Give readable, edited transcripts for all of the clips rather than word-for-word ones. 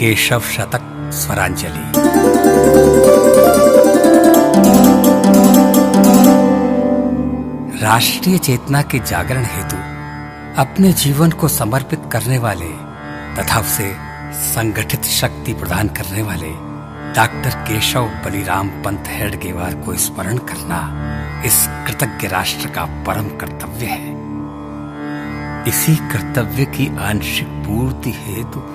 केशव शतक स्वरांजलि। राष्ट्रीय चेतना के जागरण हेतु अपने जीवन को समर्पित करने वाले तथा उसे संगठित शक्ति प्रदान करने वाले डॉक्टर केशव बलिराम पंत हेडगेवार को स्मरण करना इस कृतज्ञ राष्ट्र का परम कर्तव्य है। इसी कर्तव्य की आंशिक पूर्ति हेतु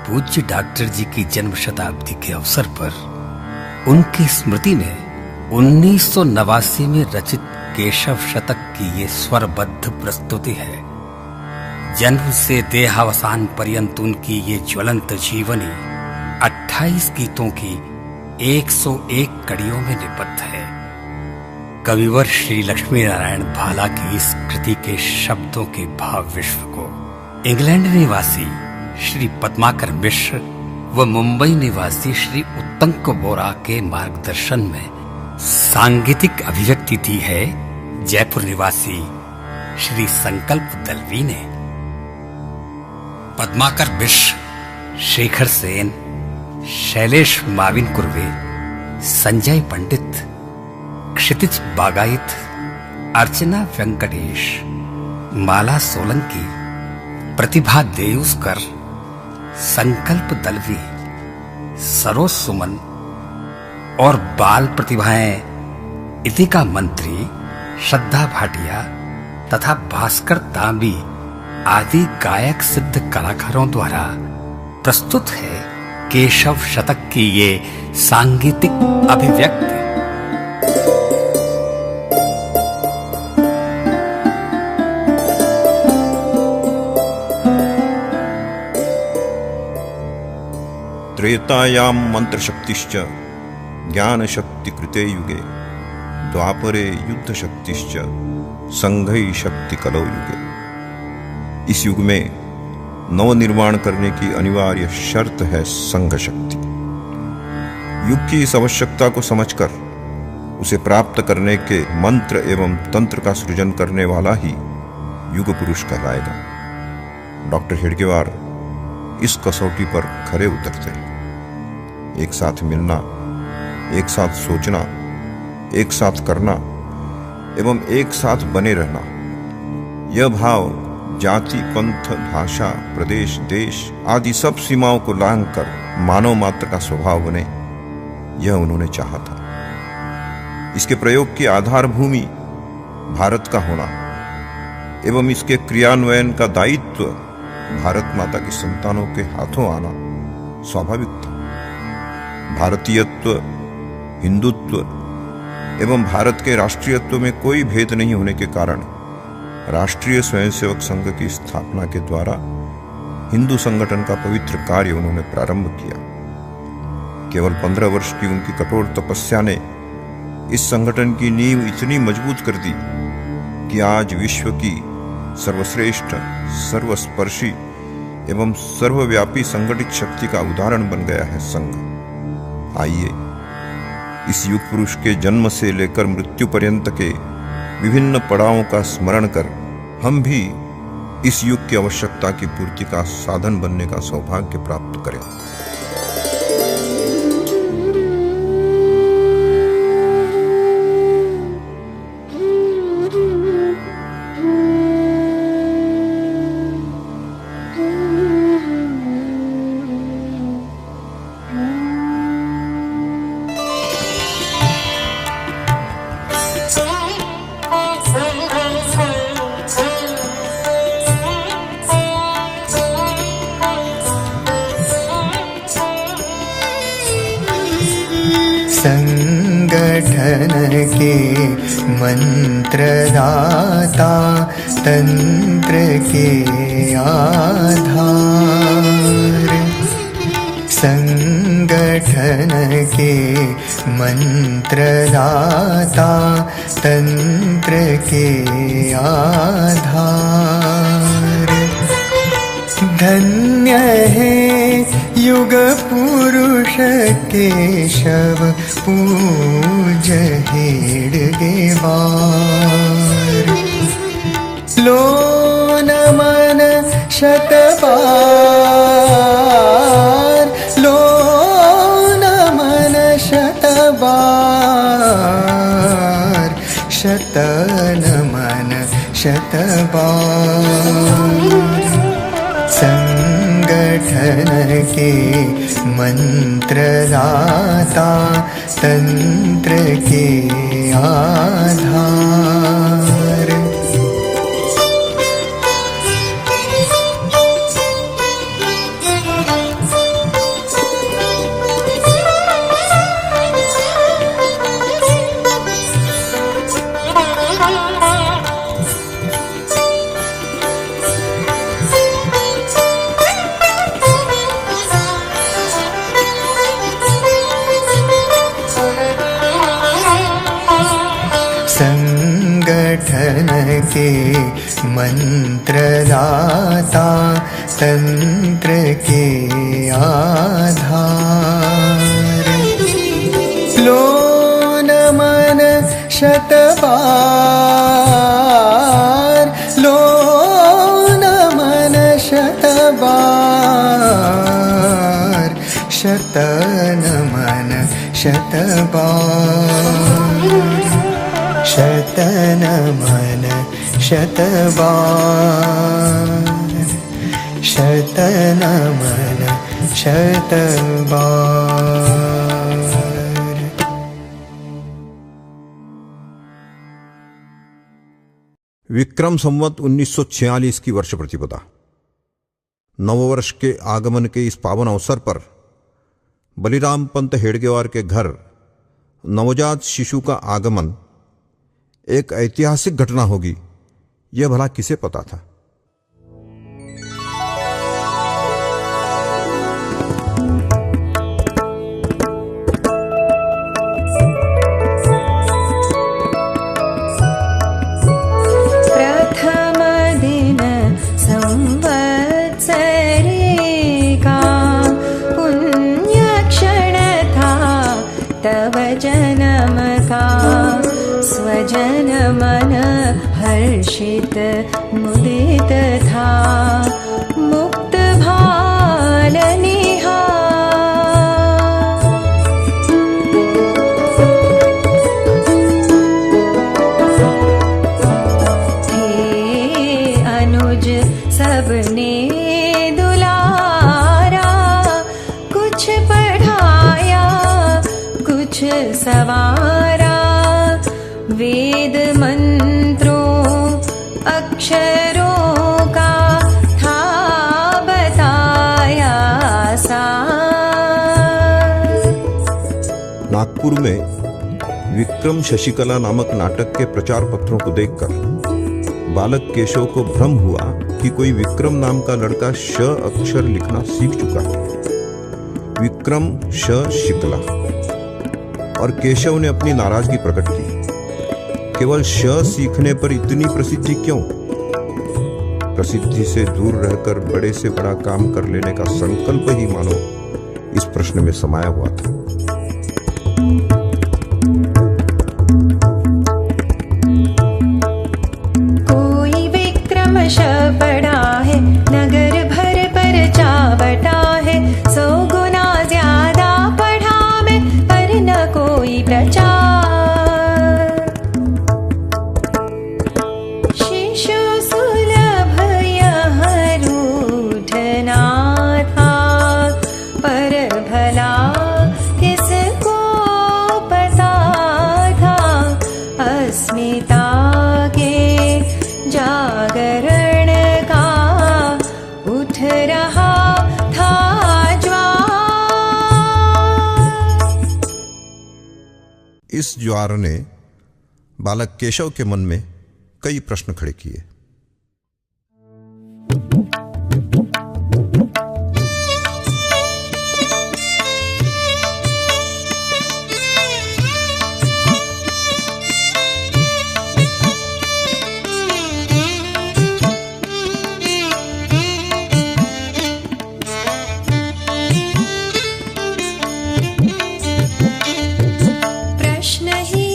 पूज्य डॉक्टर जी की जन्म शताब्दी के अवसर पर उनकी स्मृति में 1989 में रचित केशव शतक की ये स्वरबद्ध प्रस्तुति है। जन्म से देहावसान पर्यंत उनकी ये ज्वलंत जीवनी 28 गीतों की 101 कड़ियों में निबद्ध है। कविवर श्री लक्ष्मी नारायण भाला की इस कृति के शब्दों के भाव विश्व को इंग्लैंड निवासी श्री पद्माकर मिश्र व मुंबई निवासी श्री उत्तंक बोरा के मार्गदर्शन में सांगीतिक अभिव्यक्ति दी है जयपुर निवासी श्री संकल्प दलवी ने। पद्माकर मिश्र, शेखर सेन, शैलेश माविन कुर्वे, संजय पंडित, क्षितिज बागायत, अर्चना वेंकटेश, माला सोलंकी, प्रतिभा देउस्कर, संकल्प दलवी, सरोज सुमन और बाल प्रतिभाएं इतिका मंत्री, श्रद्धा भाटिया तथा भास्कर तांबी आदि गायक सिद्ध कलाकारों द्वारा प्रस्तुत है केशव शतक की ये सांगीतिक अभिव्यक्ति। त्रेतायां मंत्रशक्तिश्च ज्ञानशक्ति कृते युगे द्वापरे युद्धशक्तिश्च संघई शक्ति कलौ युगे। इस युग में नवनिर्माण करने की अनिवार्य शर्त है संघ शक्ति। युग की इस आवश्यकता को समझकर उसे प्राप्त करने के मंत्र एवं तंत्र का सृजन करने वाला ही युग पुरुष कहलाएगा। डॉक्टर हेडगेवार इस कसौटी पर खरे उतरते हैं। एक साथ मिलना, एक साथ सोचना, एक साथ करना एवं एक साथ बने रहना, यह भाव जाति, पंथ, भाषा, प्रदेश, देश आदि सब सीमाओं को लांघकर मानव मात्र का स्वभाव बने, यह उन्होंने चाहा था। इसके प्रयोग की आधार भूमि भारत का होना एवं इसके क्रियान्वयन का दायित्व भारत माता की संतानों के हाथों आना स्वाभाविक था। भारतीयत्व, हिंदुत्व एवं भारत के राष्ट्रीयत्व में कोई भेद नहीं होने के कारण राष्ट्रीय स्वयंसेवक संघ की स्थापना के द्वारा हिंदू संगठन का पवित्र कार्य उन्होंने प्रारंभ किया। केवल 15 वर्ष की उनकी कठोर तपस्या ने इस संगठन की नींव इतनी मजबूत कर दी कि आज विश्व की सर्वश्रेष्ठ, सर्वस्पर्शी एवं सर्वव्यापी संगठित शक्ति का उदाहरण बन गया है संघ। आइए इस युग पुरुष के जन्म से लेकर मृत्यु पर्यंत के विभिन्न पड़ावों का स्मरण कर हम भी इस युग की आवश्यकता की पूर्ति का साधन बनने का सौभाग्य प्राप्त करें। संगठन के मंत्रदाता, तंत्र के आधार। संगठन के मंत्रदाता, तंत्र के आधार। धन्य है युग पुरुष केशव पूज्य हेडगेवार। लो नमन शतबार नमन शतबार संगठन के मंत्रदाता तंत्र के आधार संगठन के मंत्रदाता तंत्र के आधार लो नमन शतबार लो नमन शतबार शत नमन शतबार शत नमन शतबार शत नमन शतबार। विक्रम संवत 1946 की वर्ष प्रतिपदा नववर्ष के आगमन के इस पावन अवसर पर बलिराम पंत हेडगेवार के घर नवजात शिशु का आगमन एक ऐतिहासिक घटना होगी, यह भला किसे पता था। प्रथम दिन संवत्सरे का पुण्य क्षण था तव जन्म का स्वजन मन हर्षित मुदित था मुक्त भाल थे अनुज सबने दुलारा कुछ पढ़ाया कुछ सवारा वेद मंत्रों अक्षरों का था बताया सार। नागपुर में विक्रम शशिकला नामक नाटक के प्रचार पत्रों को देखकर बालक केशव को भ्रम हुआ कि कोई विक्रम नाम का लड़का श अक्षर लिखना सीख चुका है। विक्रम श शिकला। और केशव ने अपनी नाराजगी प्रकट की, केवल श सीखने पर इतनी प्रसिद्धि क्यों? प्रसिद्धि से दूर रहकर बड़े से बड़ा काम कर लेने का संकल्प ही मानो इस प्रश्न में समाया हुआ था। कोई विक्रम श पढ़ा है नगर भर पर चा बटा है 100 गुना ज्यादा पढ़ा मैं पर न कोई प्रचार। शिशु सुलभ यह रूठना था पर भला किसको पता था अस्मिता के जागरण का उठ रहा था ज्वार। इस ज्वार ने बालक केशव के मन में कई प्रश्न खड़े किए। प्रश्न ही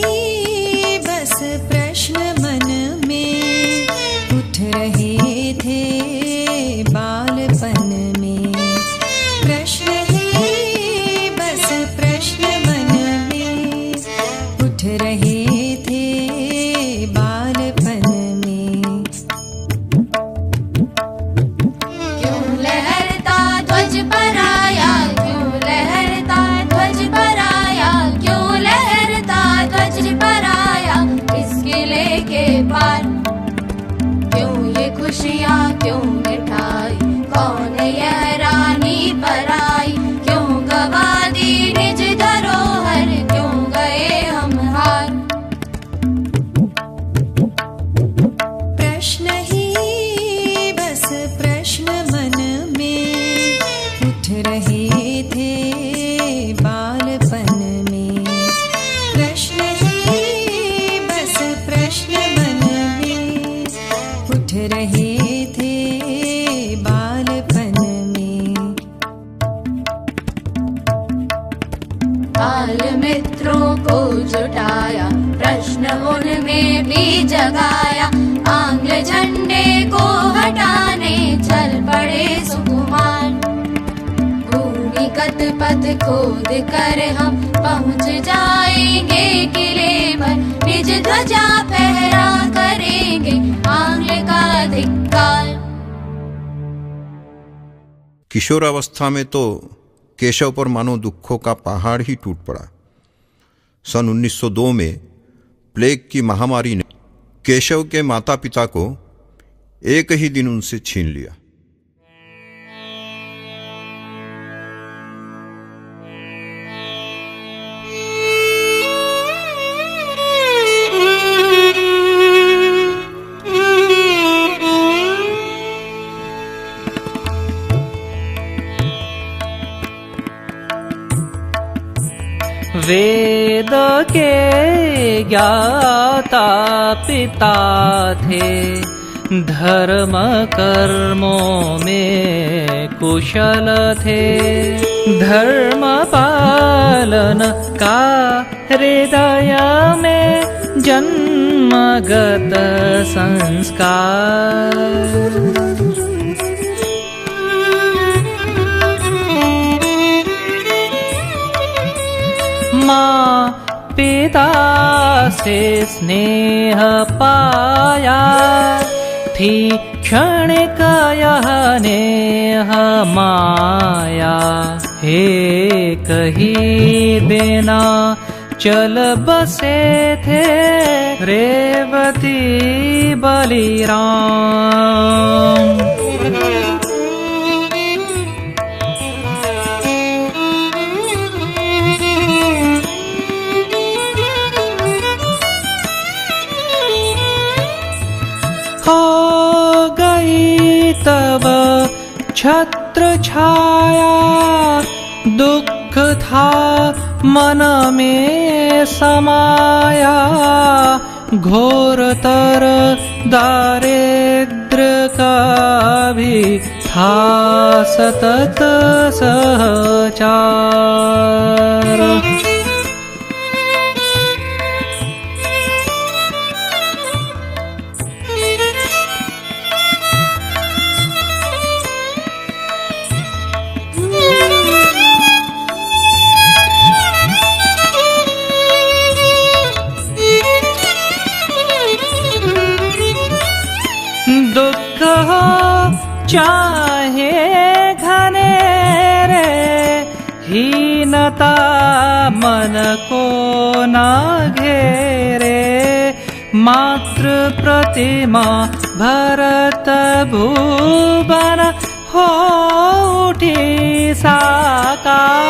बस प्रश्न मन में खुशियाँ क्यों मिटाई, कौन यह रानी पराई, क्यों गवा दी निज धरोहर, क्यों गए हम हार। प्रश्न ही बस प्रश्न मन में उठ रहे थे बालपन में। प्रश्न ही बस प्रश्न मन में उठ रहे थे बालपन में। बाल मित्रों को जुटाया, प्रश्न उनमें भी जगाया, आंग्ल झंडे को हटाने चल पड़े सुकुमार। भूमिगत पथ खोद कर हम पहुँच जाएंगे किले पर, निज ध्वजा फहरा करेंगे आंग्ल का धिक्कार। किशोरावस्था में तो केशव पर मानो दुखों का पहाड़ ही टूट पड़ा। सन 1902 में प्लेग की महामारी ने केशव के माता पिता को एक ही दिन उनसे छीन लिया। वेद के ज्ञाता पिता थे, धर्म कर्मों में कुशल थे। धर्म पालन का हृदय में जन्मगत संस्कार। माँ पिता से स्नेह पाया, थी क्षणिक यह नेह माया। एक ही बिना चल बसे थे रेवती बलिराम। हो गई तब छत्र छाया, दुख था मन में समाया। घोरतर दारिद्र का भी था सतत सहचार। दुख हो चाहे घनेरे, हीनता मन को न घेरे। मातृ प्रतिमा भरत भुवन हो उठी साकार।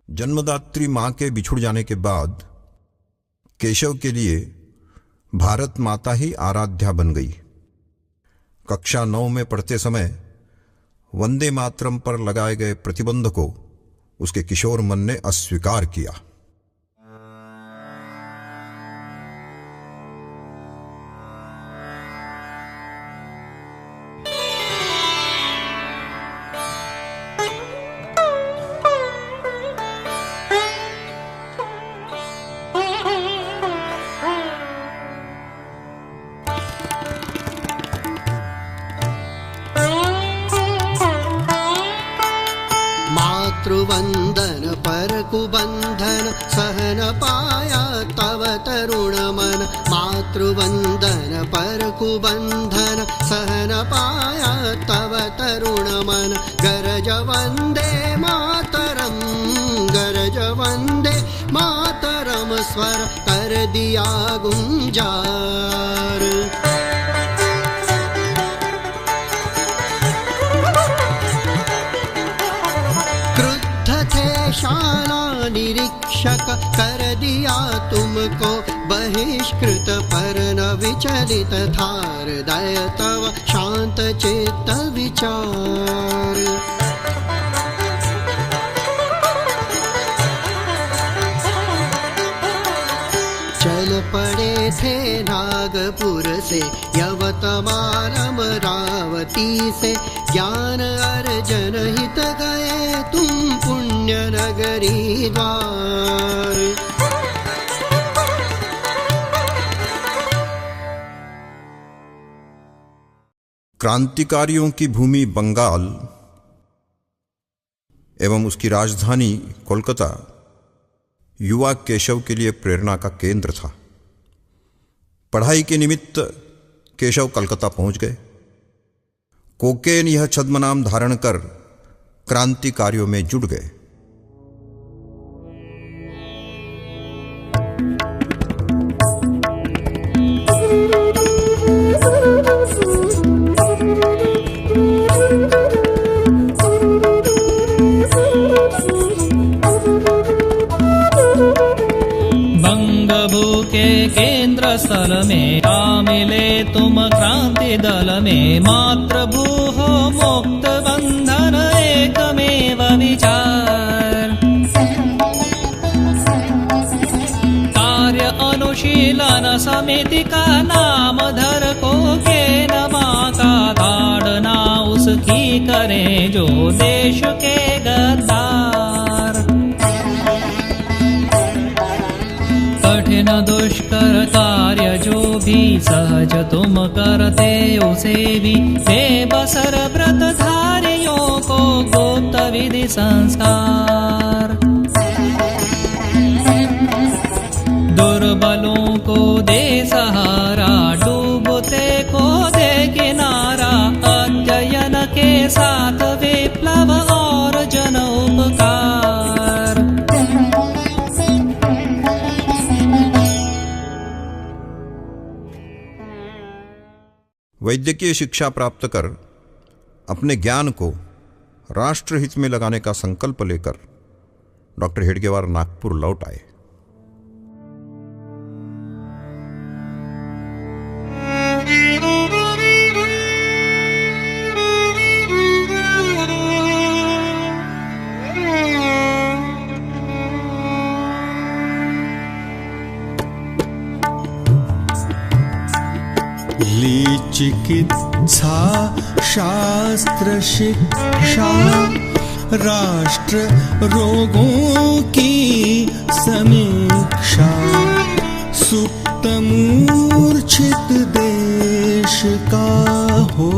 जन्मदात्री मां के बिछुड़ जाने के बाद केशव के लिए भारत माता ही आराध्या बन गई। कक्षा 9 में पढ़ते समय वंदे मातरम पर लगाए गए प्रतिबंध को उसके किशोर मन ने अस्वीकार किया। मातृवंदन पर कुबंधन सह न पाया तव तरुण मन मातृवंदन पर कुबंधन सह न पाया तव तरुण मन गरज वंदे मातरम गरज वंदे मातरम स्वर कर दिया गुंजार। शाला निरीक्षक कर दिया तुमको बहिष्कृत पर न विचलित था हृदय तव शांत चित्त विचार। चल पड़े थे नागपुर से यवतमाल अमरावती से ज्ञान अर्जन हित गए तुम पुण्य नगरी द्वार। क्रांतिकारियों की भूमि बंगाल एवं उसकी राजधानी कोलकाता युवा केशव के लिए प्रेरणा का केंद्र था। पढ़ाई के निमित्त केशव कलकत्ता पहुंच गए। कोकेन यह छद्म नाम धारण कर क्रांति कार्यों में जुट गए। बंगभू के केंद्र स्थल में आ मिले तुम क्रांति दल में मातृभू हो मुक्त बंधन एकमेव विचार। कार्य अनुशीलन समिति का नाम धर को के नमा का ताड़ना उसकी करे जो देश के गद्दार। कठिन दुष्कर कार्य जो भी सहज तुम करते उसे भी बेबसर व्रतधारियों को गुप्त विधि संस्कार। दुर्बलों को दे सहारा डूबते को दे किनारा अध्ययन के साथ विप्लव और जन उपकार। वैद्यकीय शिक्षा प्राप्त कर अपने ज्ञान को राष्ट्रहित में लगाने का संकल्प लेकर डॉक्टर हेडगेवार नागपुर लौट आए। चिकित्सा शास्त्र शिक्षा राष्ट्र रोगों की समीक्षा सुप्त मूर्छित देश का हो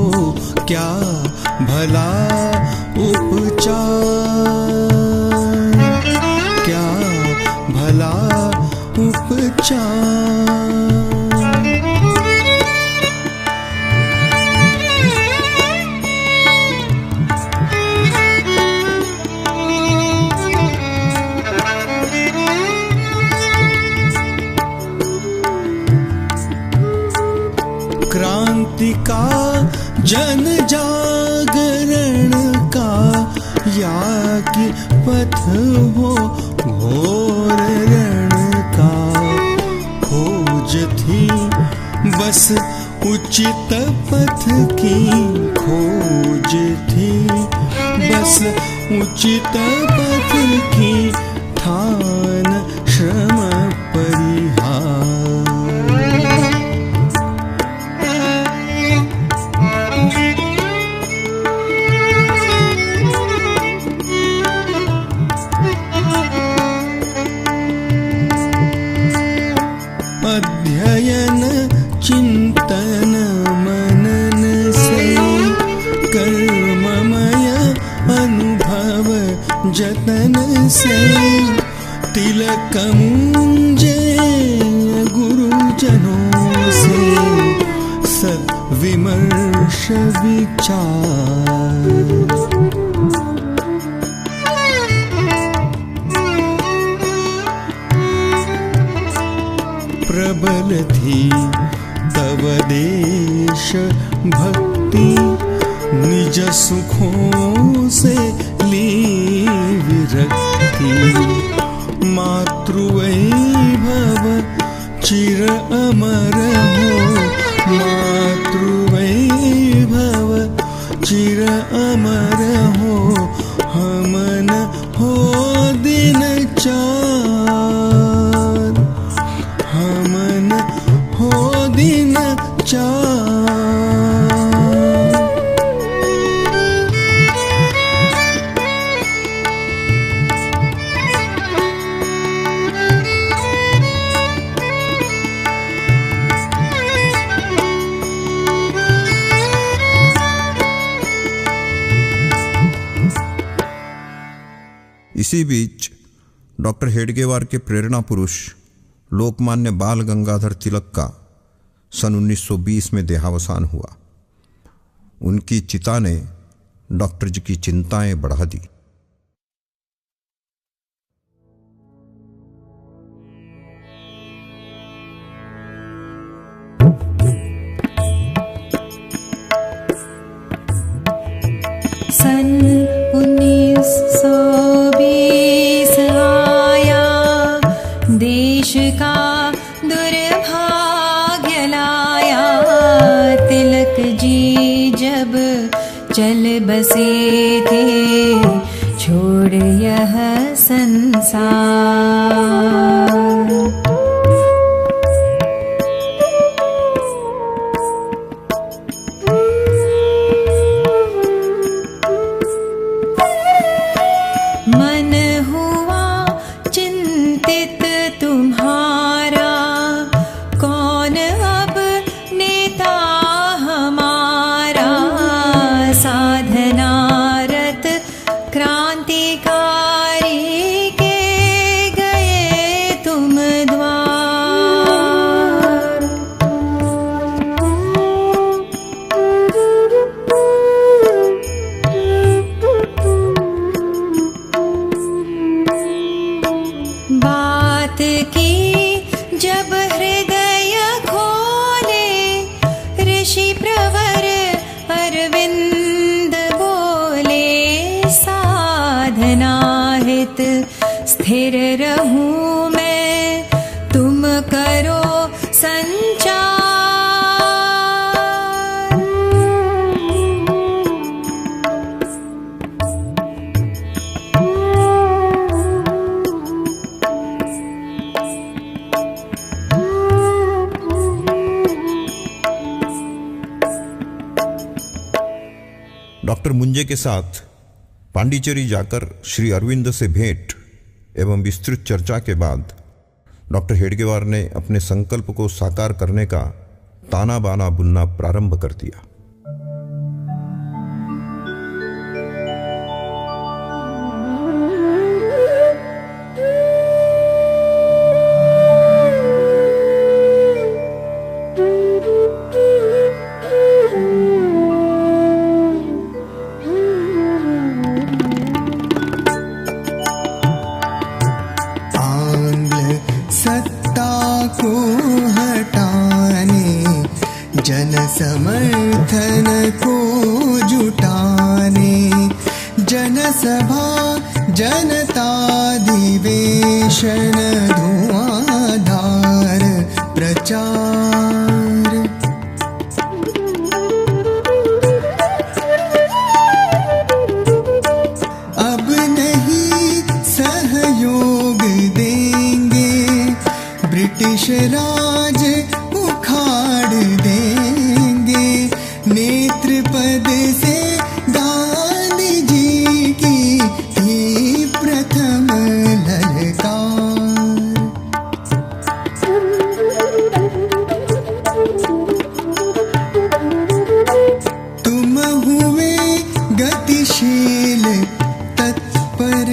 क्या भला उपचार क्या भला उपचार। क्रांति का जन जागरण का या कि पथ हो घोर रण का खोज थी बस उचित पथ की खोज थी बस उचित पथ की ठान श्रम परिहार। अध्ययन चिंतन मनन से कर्ममय अनुभव जत कीर्तन से तिलक मुंजे गुरुजनों से सद्विमर्श विचार। प्रबल थी तव देश भक्ति निज सुखों से ली विरक्ति। मातृवैभव चिर अमर हो, मातृवैभव चिर अमर हो, हमन हो दिन चार, हमन हो दिन चार। इसी बीच डॉक्टर हेडगेवार के प्रेरणा पुरुष लोकमान्य बाल गंगाधर तिलक का सन 1920 में देहावसान हुआ। उनकी चिता ने डॉक्टर जी की चिंताएं बढ़ा दी। सन 1920 आया, देश का दुर्भाग्य लाया। तिलक जी जब चल बसे थे, छोड़ यह संसार। मन हुआ चिंतित तुम्हारा, कौन अब नेता हमारा। साधनारत क्रांतिकारी के गए तुम द्वार। बात की जब हृदय खोले, ऋषि प्रवर अरविंद बोले। साधना हित स्थिर रहूं मैं, तुम करो संचार। डॉक्टर मुंजे के साथ पांडिचेरी जाकर श्री अरविंद से भेंट एवं विस्तृत चर्चा के बाद डॉक्टर हेडगेवार ने अपने संकल्प को साकार करने का ताना बाना बुनना प्रारंभ कर दिया। जन समर्थन को जुटाने, जनसभा जनताधिवेशन धुआंधार प्रचार। अब नहीं सहयोग देंगे, ब्रिटिश राज उखाड़ देंगे। नेत्र पद से गांधी जी की ही प्रथम ललकार। तुम हुए गतिशील तत्पर,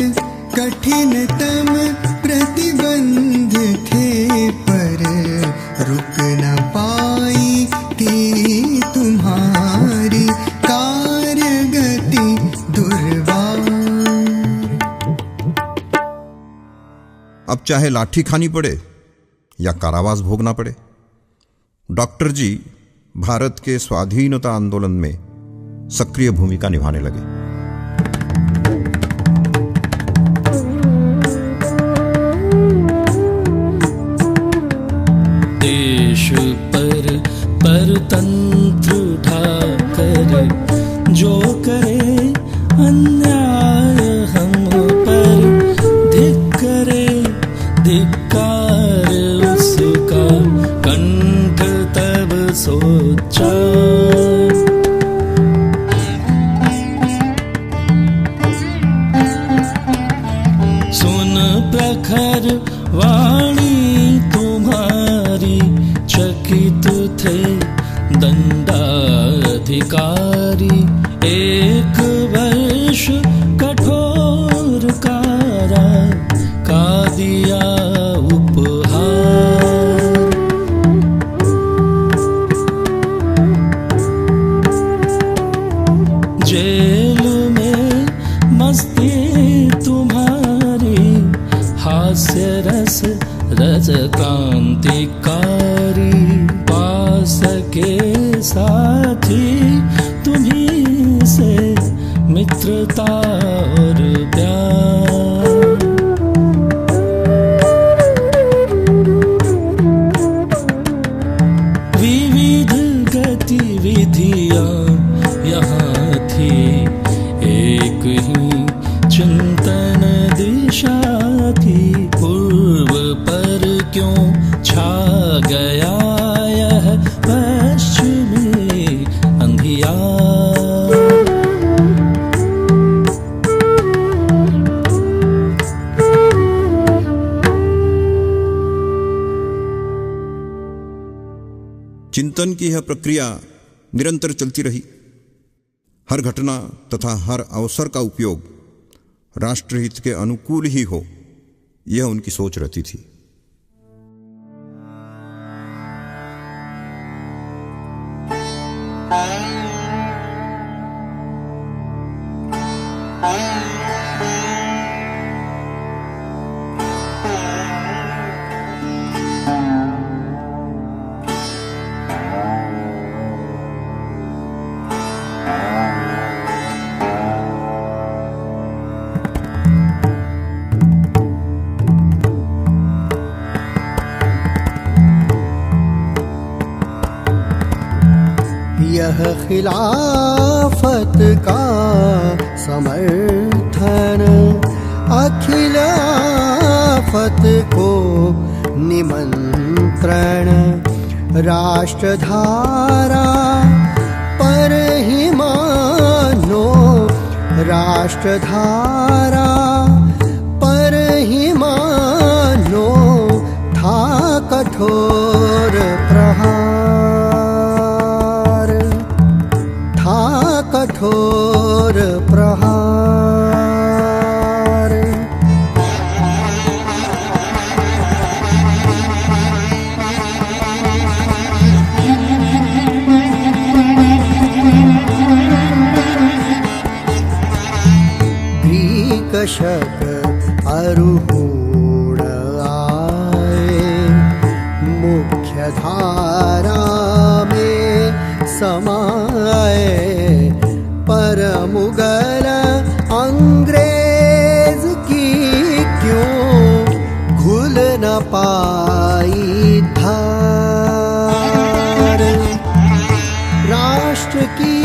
अब चाहे लाठी खानी पड़े या कारावास भोगना पड़े। डॉक्टर जी भारत के स्वाधीनता आंदोलन में सक्रिय भूमिका निभाने लगे। देश पर परतंत्र उठाकर जो करे अन्याय हम पर, धिक्करे धिक्कार उसका कंठ तब सोचा। सुन प्रखर वाणी तुम्हारी, चकित थे दंडाधिकारी। 1 वर्ष कठोर कारा का दिया उपहार। जेल में मस्ती तुम्हारी, हास्य रस रज क्रांतिकारी। पास के साथी तुम्हीं से मित्रता और प्यार। विविध गतिविधियां यहाँ थी, एक ही चिंतन दिशा थी। पूर्व पर क्यों छा गया यह पश्चिमी अंधियार। चिंतन की यह प्रक्रिया निरंतर चलती रही। हर घटना तथा हर अवसर का उपयोग राष्ट्रहित के अनुकूल ही हो, यह उनकी सोच रहती थी। यह खिलाफत का समर्थन अखिल आफत को निमंत्रण। राष्ट्रधारा पर ही मानो, राष्ट्रधारा पर ही मानो था कठोर प्रहार, था कठोर प्रहार। ग्रीक शक अरुहूण आए, मुख्य धारा में समाए। पर मुगल अंग्रेज की क्यों घुल न पाई धार। राष्ट्र की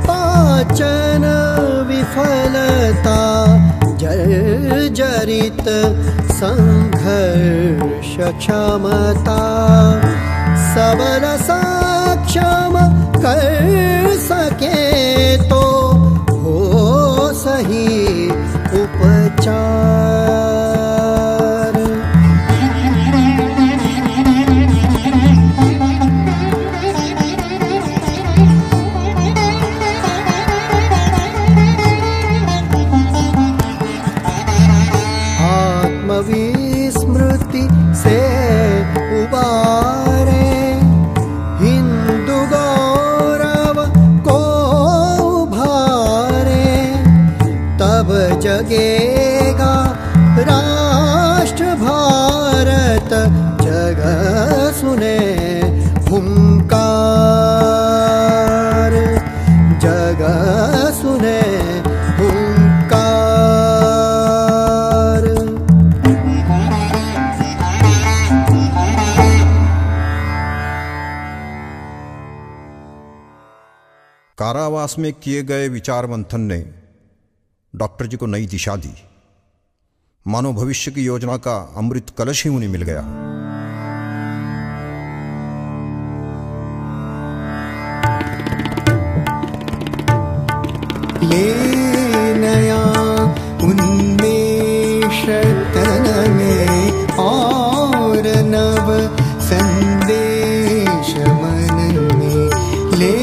पाचन विफलता, जर्जरित संघर्ष क्षमता। सबल सक्षम कर सके तो हो सही उपचार। आत्मविस्मृति से उबारे, हिंदू गौरव को उभारे। तब जगेगा भारत जग सुने हुंकार, जग सुने हुंकार। कारावास में किए गए विचार मंथन ने डॉक्टर जी को नई दिशा दी। मानो भविष्य की योजना का अमृत कलश ही उन्हें मिल गया। ले नया उन्मेष तन में और नव संदेश मन में। ले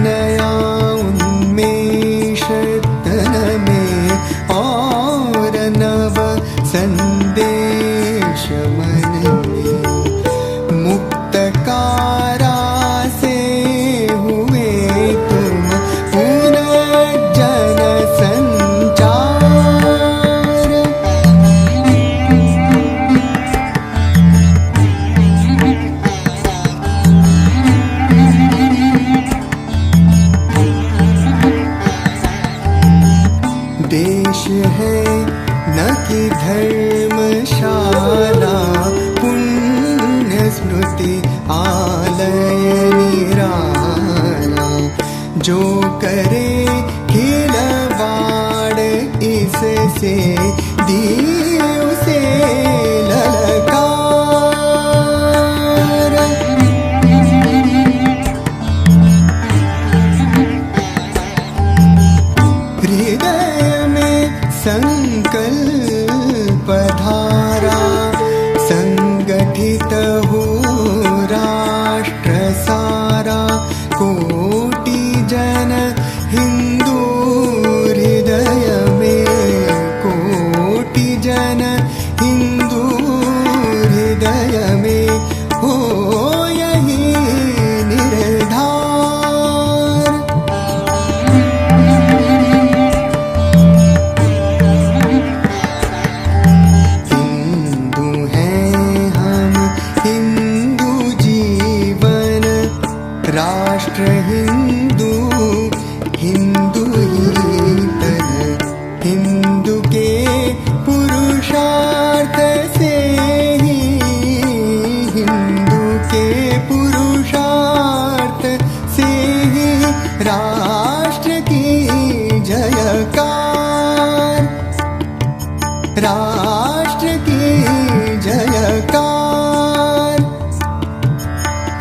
नया उन्मेष तन में और नव संदेश मन में। मुक्त कारा से हुए तुम पुनर्जन संचार। देश है न कि धर्मशाला, पुण्य स्मृति आलय निराला। जो करे खिलवाड़ इससे दी उसे ललकार। हृदय में संकल्प धारा, संगठित हो राष्ट्र सारा। कोटि जन हिंदू हृदय में, कोटि जन हिंदू हृदय में। हो यही निर्धार। हिंदू हैं हम, हिंदू जीवन, राष्ट्र हिंदू, हिंदू ही तन। हिंदू के पुरुषार्थ से ही, हिंदू के पुरुषार्थ से ही राष्ट्र की जयकार, राष्ट्र की जयकार,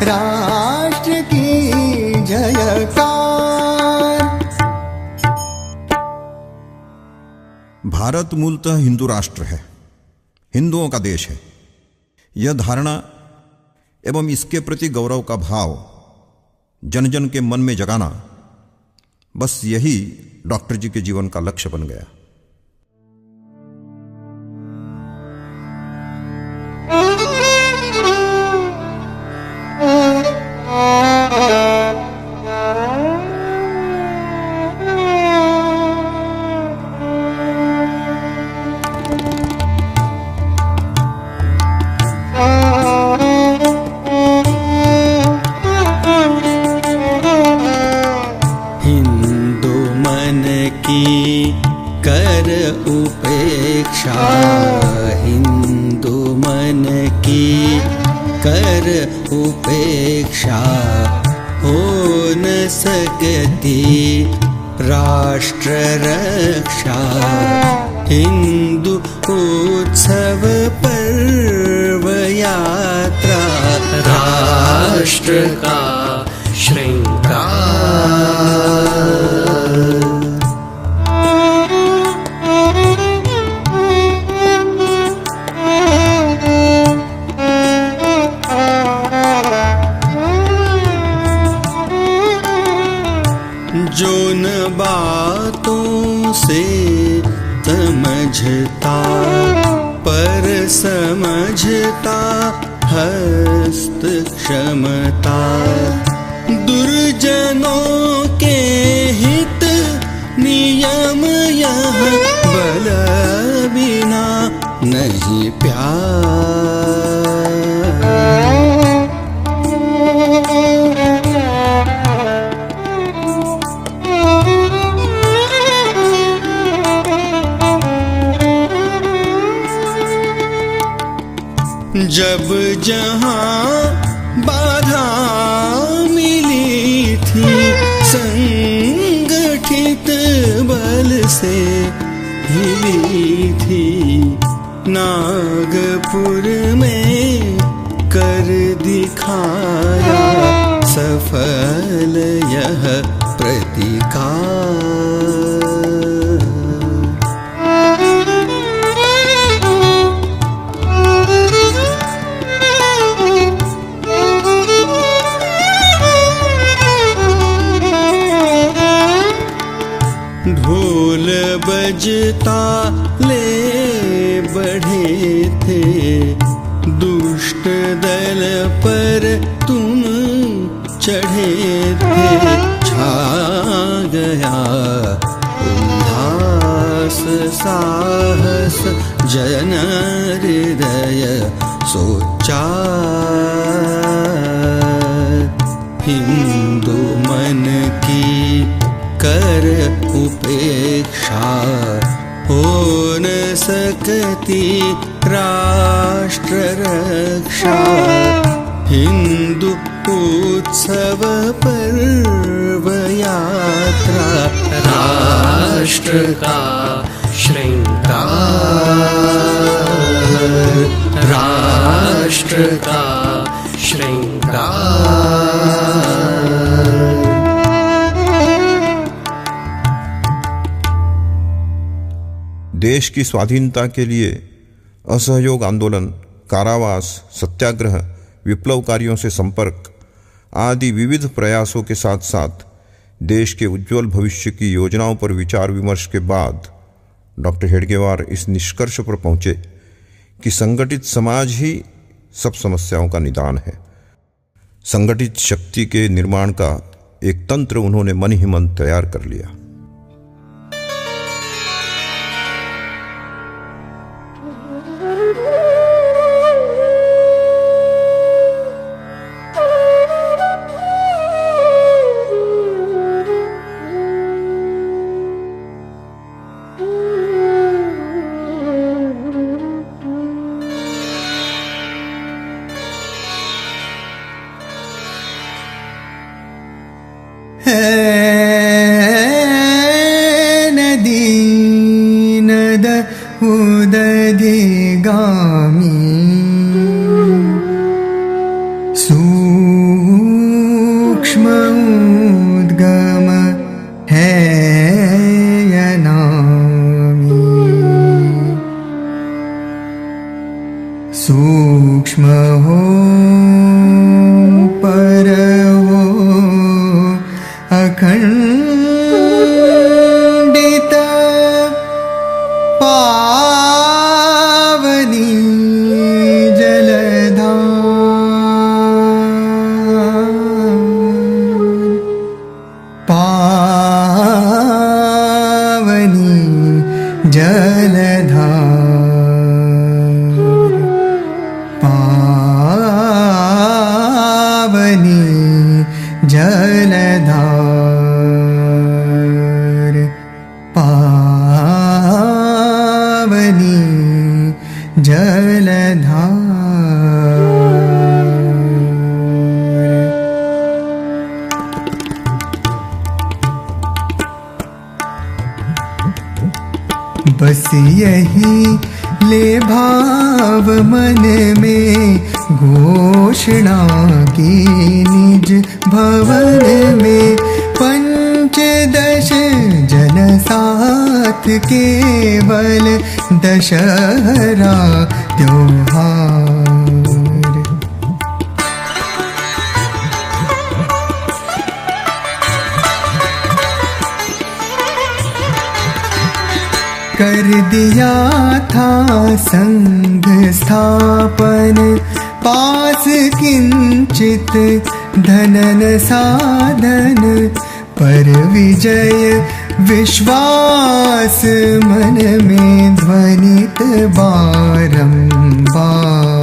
राष्ट्र की जयकार। भारत मूलतः हिंदू राष्ट्र है, हिंदुओं का देश है। यह धारणा एवं इसके प्रति गौरव का भाव जन जन के मन में जगाना, बस यही डॉक्टर जी के जीवन का लक्ष्य बन गया। हिंदू मन की कर उपेक्षा, हिंदू मन की कर उपेक्षा। हो न सकती राष्ट्र रक्षा। हिंदू उत्सव पर्व यात्रा, राष्ट्र का श्रृंगार। जो न बातों से समझता, पर समझता हस्त क्षमता। दुर्जनों के हित नियम यह बल बिना नहीं प्यार। जब जहाँ बाधा मिली थी संगठित बल से हिली थी, नागपुर में कर दिखाया सफल यह प्रतिकार। ढोल बजता ले बढ़े थे दुष्ट दल पर तुम चढ़े थे, छा गया उल्लास साहस जन हृदय सोचा। हिंदू मन की कर उपेक्षा, हो न सकती राष्ट्र रक्षा। हिंदू उत्सव पर्व यात्रा राष्ट्र का श्रृंगार, राष्ट्र का श्रृंगार। देश की स्वाधीनता के लिए असहयोग आंदोलन, कारावास, सत्याग्रह, विप्लवकारियों से संपर्क आदि विविध प्रयासों के साथ साथ देश के उज्जवल भविष्य की योजनाओं पर विचार विमर्श के बाद डॉक्टर हेडगेवार इस निष्कर्ष पर पहुंचे कि संगठित समाज ही सब समस्याओं का निदान है। संगठित शक्ति के निर्माण का एक तंत्र उन्होंने मन ही मन तैयार कर लिया। नदीनद उदधिगामी सूक्ष्म उद्गम है यनामी, सूक्ष्म हो पर हो अखंडित पावनी जलधार, पावनी जलधार, पावनी जलधार, पावनी जलधार। बस यही ले भाव मन में घोषणा की निज भवन में, पंचदश जन साथ केवल दशहरा त्योहार। कर दिया था संघ स्थापन, पास किंचित धनन साधन, पर विजय विश्वास मन में ध्वनित बारंबार।